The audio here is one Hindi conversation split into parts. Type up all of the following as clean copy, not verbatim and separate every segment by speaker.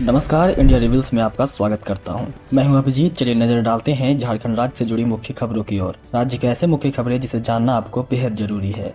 Speaker 1: नमस्कार, इंडिया रिवील्स में आपका स्वागत करता हूं। मैं हूं अभिजीत। चलिए नजर डालते हैं झारखंड राज्य से जुड़ी मुख्य खबरों की ओर। राज्य के ऐसे मुख्य खबरें जिसे जानना आपको बेहद जरूरी है।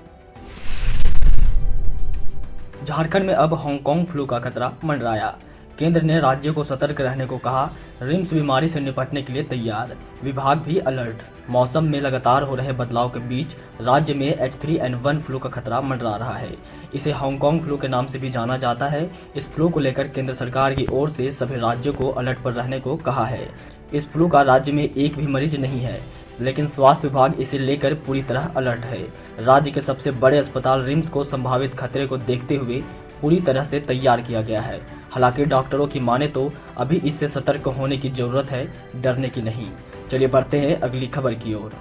Speaker 1: झारखंड में अब हांगकांग फ्लू का खतरा मंडराया। केंद्र ने राज्यों को सतर्क रहने को कहा। रिम्स बीमारी से निपटने के लिए तैयार, विभाग भी अलर्ट। मौसम में लगातार हो रहे बदलाव के बीच राज्य में H3N1 फ्लू का खतरा मंडरा रहा है। इसे हांगकांग फ्लू के नाम से भी जाना जाता है। इस फ्लू को लेकर केंद्र सरकार की ओर से सभी राज्यों को अलर्ट पर रहने को कहा है। इस फ्लू का राज्य में एक भी मरीज नहीं है, लेकिन स्वास्थ्य विभाग इसे लेकर पूरी तरह अलर्ट है। राज्य के सबसे बड़े अस्पताल रिम्स को संभावित खतरे को देखते हुए पूरी तरह से तैयार किया गया है। हालांकि डॉक्टरों की माने तो अभी इससे सतर्क होने की जरूरत है, डरने की नहीं। चलिए बढ़ते हैं अगली खबर की ओर।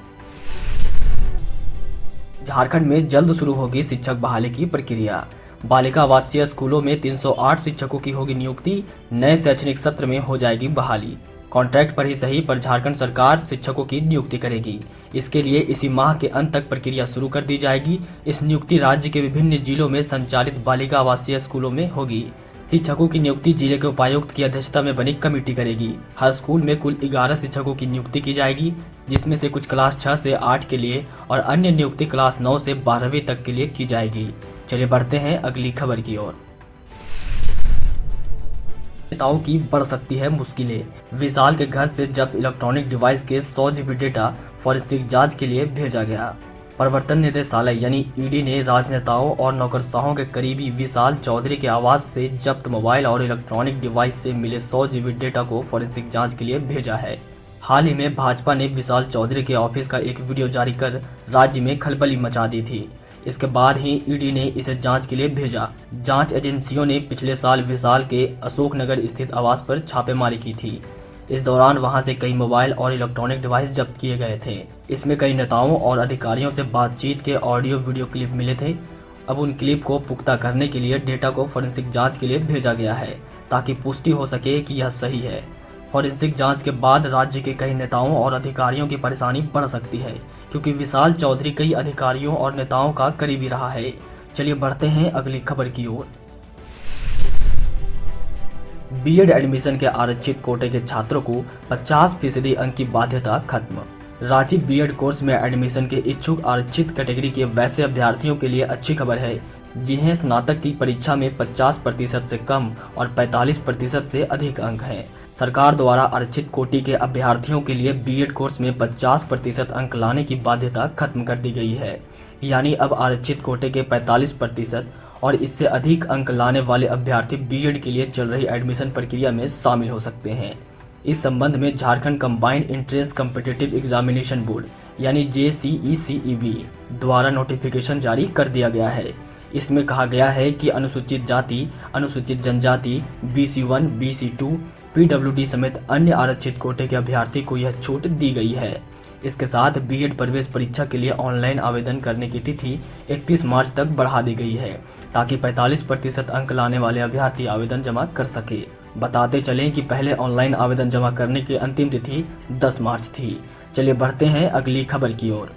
Speaker 1: झारखंड में जल्द शुरू होगी शिक्षक बहाली की प्रक्रिया। बालिका आवासीय स्कूलों में 308 शिक्षकों की होगी नियुक्ति। नए शैक्षणिक सत्र में हो जाएगी बहाली। कॉन्ट्रैक्ट पर ही सही, पर झारखंड सरकार शिक्षकों की नियुक्ति करेगी। इसके लिए इसी माह के अंत तक प्रक्रिया शुरू कर दी जाएगी। इस नियुक्ति राज्य के विभिन्न जिलों में संचालित बालिका आवासीय स्कूलों में होगी। शिक्षकों की नियुक्ति जिले के उपायुक्त की अध्यक्षता में बनी कमेटी करेगी। हर स्कूल में कुल 11 शिक्षकों की नियुक्ति की जाएगी, जिसमें से कुछ क्लास 6 से 8 के लिए और अन्य नियुक्ति क्लास 9 से 12वीं तक के लिए की जाएगी। चलिए बढ़ते हैं अगली खबर की ओर। नेताओं की बढ़ सकती है मुश्किलें। विशाल के घर से जब्त इलेक्ट्रॉनिक डिवाइस के 100 GB डेटा फॉरेंसिक जांच के लिए भेजा गया। प्रवर्तन निदेशालय यानी ईडी ने राजनेताओं और नौकरशाहों के करीबी विशाल चौधरी के आवास से जब्त मोबाइल और इलेक्ट्रॉनिक डिवाइस से मिले 100 GB डेटा को फॉरेंसिक जांच के लिए भेजा है। हाल ही में भाजपा ने विशाल चौधरी के ऑफिस का एक वीडियो जारी कर राज्य में खलबली मचा दी थी। इसके बाद ही ईडी ने इसे जांच के लिए भेजा। जांच एजेंसियों ने पिछले साल विशाल के अशोकनगर स्थित आवास पर छापेमारी की थी। इस दौरान वहां से कई मोबाइल और इलेक्ट्रॉनिक डिवाइस जब्त किए गए थे। इसमें कई नेताओं और अधिकारियों से बातचीत के ऑडियो वीडियो क्लिप मिले थे। अब उन क्लिप को पुख्ता करने के लिए डेटा को फॉरेंसिक जांच के लिए भेजा गया है, ताकि पुष्टि हो सके कि यह सही है। फॉरेंसिक जांच के बाद राज्य के कई नेताओं और अधिकारियों की परेशानी बढ़ सकती है, क्योंकि विशाल चौधरी कई अधिकारियों और नेताओं का करीबी रहा है। चलिए बढ़ते हैं अगली खबर की ओर। बीएड एडमिशन के आरक्षित कोटे के छात्रों को 50% अंक की बाध्यता खत्म। रांची बीएड कोर्स में एडमिशन के इच्छुक आरक्षित कैटेगरी के वैसे अभ्यर्थियों के लिए अच्छी खबर है जिन्हें स्नातक की परीक्षा में 50% से कम और 45% से अधिक अंक हैं। सरकार द्वारा आरक्षित कोटि के अभ्यर्थियों के लिए बीएड कोर्स में 50% अंक लाने की बाध्यता खत्म कर दी गई है। यानी अब आरक्षित कोटे के 45% और इससे अधिक अंक लाने वाले अभ्यर्थी बीएड के लिए चल रही एडमिशन प्रक्रिया में शामिल हो सकते हैं। इस संबंध में Jharkhand combined entrance competitive examination board यानी JCECEB द्वारा नोटिफिकेशन जारी कर दिया गया है। इसमें कहा गया है कि अनुसूचित जाति, अनुसूचित जनजाति, BC1, BC2, PWD समेत अन्य आरक्षित कोटे के अभ्यर्थी को यह छूट दी गई है। इसके साथ बीएड प्रवेश परीक्षा के लिए ऑनलाइन आवेदन करने की तिथि 31 मार्च तक बढ़ा दी गई है, ताकि 45% अंक लाने वाले अभ्यर्थी आवेदन जमा कर सके। बताते चलें कि पहले ऑनलाइन आवेदन जमा करने की अंतिम तिथि 10 मार्च थी। चलिए बढ़ते हैं अगली खबर की ओर।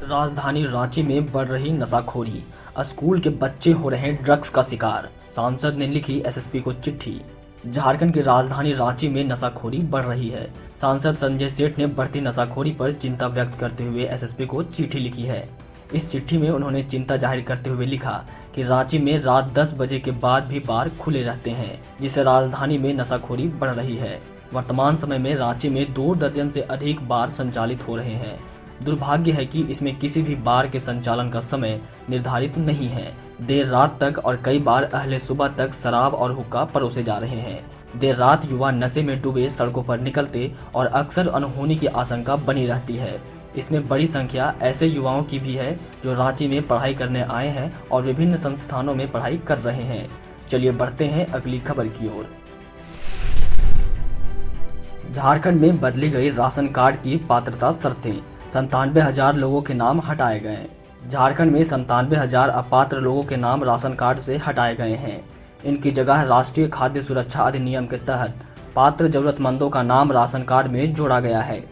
Speaker 1: राजधानी रांची में बढ़ रही नशाखोरी, स्कूल के बच्चे हो रहे ड्रग्स का शिकार। सांसद ने लिखी एसएसपी को चिट्ठी। झारखंड की राजधानी रांची में नशाखोरी बढ़ रही है। सांसद संजय सेठ ने बढ़ती नशाखोरी पर चिंता व्यक्त करते हुए एसएसपी को चिट्ठी लिखी है। इस चिट्ठी में उन्होंने चिंता जाहिर करते हुए लिखा कि रांची में रात 10 बजे के बाद भी बार खुले रहते हैं, जिससे राजधानी में नशाखोरी बढ़ रही है। वर्तमान समय में रांची में 2 दर्जन से अधिक बार संचालित हो रहे हैं। दुर्भाग्य है कि इसमें किसी भी बार के संचालन का समय निर्धारित नहीं है। देर रात तक और कई बार अहले सुबह तक शराब और हुक्का परोसे जा रहे हैं। देर रात युवा नशे में डूबे सड़कों पर निकलते और अक्सर अनहोनी की आशंका बनी रहती है। इसमें बड़ी संख्या ऐसे युवाओं की भी है जो रांची में पढ़ाई करने आए हैं और विभिन्न संस्थानों में पढ़ाई कर रहे हैं। चलिए बढ़ते हैं अगली खबर की ओर। झारखंड में बदली गई राशन कार्ड की पात्रता शर्तें। 97,000 लोगों के नाम हटाए गए। झारखंड में 97,000 अपात्र लोगों के नाम राशन कार्ड से हटाए गए हैं। इनकी जगह राष्ट्रीय खाद्य सुरक्षा अधिनियम के तहत पात्र जरूरतमंदों का नाम राशन कार्ड में जोड़ा गया है।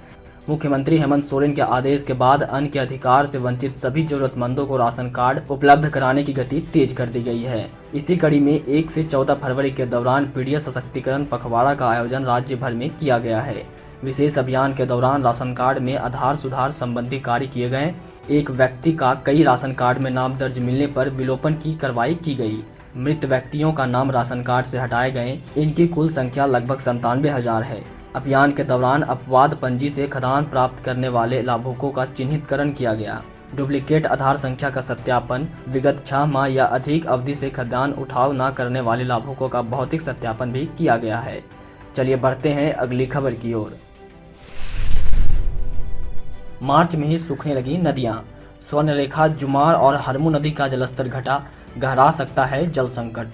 Speaker 1: मुख्यमंत्री हेमंत सोरेन के आदेश के बाद अन्न के अधिकार से वंचित सभी जरूरतमंदों को राशन कार्ड उपलब्ध कराने की गति तेज कर दी गई है। इसी कड़ी में 1 से 14 फरवरी के दौरान पीड़ित सशक्तिकरण पखवाड़ा का आयोजन राज्य भर में किया गया है। विशेष अभियान के दौरान राशन कार्ड में आधार सुधार संबंधी कार्य किए गए। एक व्यक्ति का कई राशन कार्ड में नाम दर्ज मिलने पर विलोपन की कार्रवाई की गई। मृत व्यक्तियों का नाम राशन कार्ड से हटाए गए। इनकी कुल संख्या लगभग 97,000 है। अभियान के दौरान अपवाद पंजी से खाद्यान्न प्राप्त करने वाले लाभुकों का चिन्हितकरण किया गया। डुप्लीकेट आधार संख्या का सत्यापन, विगत 6 माह या अधिक अवधि से खाद्यान्न उठाव न करने वाले लाभुकों का भौतिक सत्यापन भी किया गया है। चलिए बढ़ते हैं अगली खबर की ओर। मार्च में ही सूखने लगी नदियां। स्वर्णरेखा, जुमार और हरमू नदी का जलस्तर घटा, गहरा सकता है जल संकट।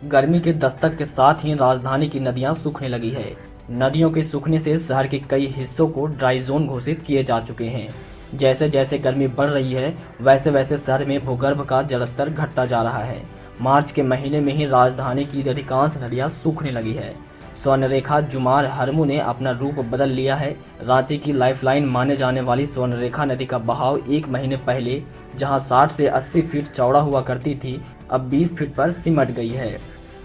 Speaker 1: गर्मी के दस्तक के साथ ही राजधानी की नदियां सूखने लगी है। नदियों के सूखने से शहर के कई हिस्सों को ड्राई जोन घोषित किए जा चुके हैं। जैसे जैसे गर्मी बढ़ रही है वैसे वैसे शहर में भूगर्भ का जलस्तर घटता जा रहा है। मार्च के महीने में ही राजधानी की अधिकांश नदियां सूखने लगी है। स्वर्णरेखा, जुमार, हरमू ने अपना रूप बदल लिया है। रांची की लाइफलाइन माने जाने वाली स्वर्णरेखा नदी का बहाव 1 महीने पहले जहां 60 से 80 फीट चौड़ा हुआ करती थी, अब 20 फीट पर सिमट गई है।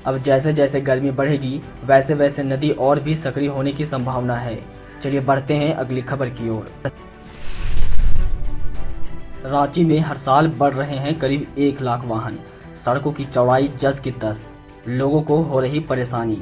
Speaker 1: अब जैसे जैसे गर्मी बढ़ेगी वैसे वैसे नदी और भी सक्रिय होने की संभावना है। चलिए बढ़ते हैं अगली खबर की ओर। रांची में हर साल बढ़ रहे हैं करीब 1 लाख वाहन। सड़कों की चौड़ाई जस की तस, लोगों को हो रही परेशानी।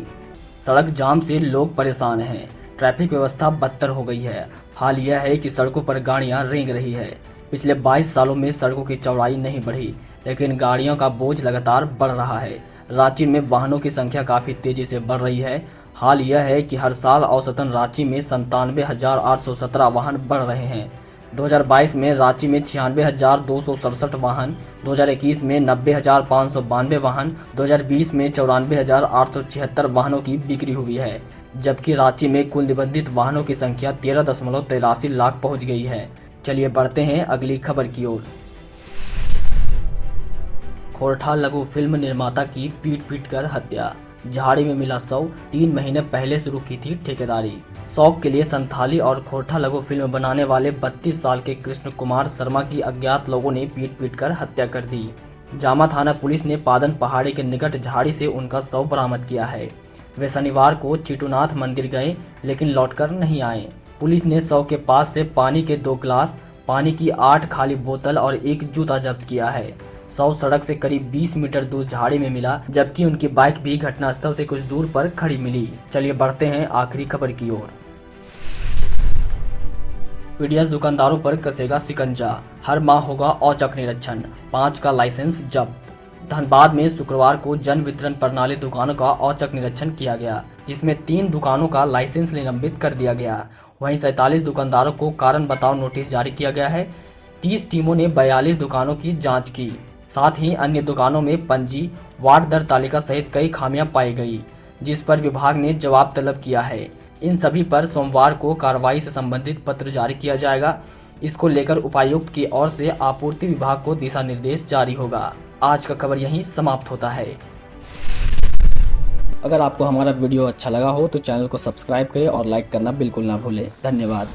Speaker 1: सड़क जाम से लोग परेशान हैं। ट्रैफिक व्यवस्था बदतर हो गई है। हाल यह है कि सड़कों पर गाड़ियां रेंग रही है। पिछले 22 सालों में सड़कों की चौड़ाई नहीं बढ़ी, लेकिन गाड़ियों का बोझ लगातार बढ़ रहा है। रांची में वाहनों की संख्या काफ़ी तेजी से बढ़ रही है। हाल यह है कि हर साल औसतन रांची में 97,817 वाहन बढ़ रहे हैं। 2022 में रांची में 96,267 वाहन, 2021 में 90,592 वाहन, 2020 में 94,876 वाहनों की बिक्री हुई है, जबकि रांची में कुल निबंधित वाहनों की संख्या 13.83 लाख पहुंच गई है। चलिए बढ़ते हैं अगली खबर की ओर। खोरठा लघु फिल्म निर्माता की पीट कर हत्या, झाड़ी में मिला शव। 3 महीने पहले शुरू की थी ठेकेदारी। शौक के लिए संथाली और खोरठा लघु फिल्म बनाने वाले 32 साल के कृष्ण कुमार शर्मा की अज्ञात लोगों ने पीट कर हत्या कर दी। जामा थाना पुलिस ने पादन पहाड़ी के निकट झाड़ी से उनका शव बरामद किया है। वे शनिवार को चिटुनाथ मंदिर गए लेकिन लौटकर नहीं आए। पुलिस ने शव के पास से पानी के 2 गिलास, पानी की 8 खाली बोतल और 1 जूता जब्त किया है। शव सड़क से करीब 20 मीटर दूर झाड़ी में मिला, जबकि उनकी बाइक भी घटनास्थल से कुछ दूर पर खड़ी मिली। चलिए बढ़ते हैं आखिरी खबर की ओर। पीडीएस दुकानदारों पर कसेगा शिकंजा, हर माह होगा औचक निरीक्षण, 5 का लाइसेंस जब्त। धनबाद में शुक्रवार को जन वितरण प्रणाली दुकानों का औचक निरीक्षण किया गया, जिसमें 3 दुकानों का लाइसेंस निलंबित कर दिया गया। वहीं 47 दुकानदारों को कारण बताओ नोटिस जारी किया गया है। 30 टीमों ने 42 दुकानों की जाँच की। साथ ही अन्य दुकानों में पंजी, वार्ड दर तालिका सहित कई खामियां पाई गई, जिस पर विभाग ने जवाब तलब किया है। इन सभी पर सोमवार को कार्रवाई से संबंधित पत्र जारी किया जाएगा। इसको लेकर उपायुक्त की ओर से आपूर्ति विभाग को दिशा निर्देश जारी होगा। आज का खबर यहीं समाप्त होता है। अगर आपको हमारा वीडियो अच्छा लगा हो तो चैनल को सब्सक्राइब करें और लाइक करना बिल्कुल ना भूलें। धन्यवाद।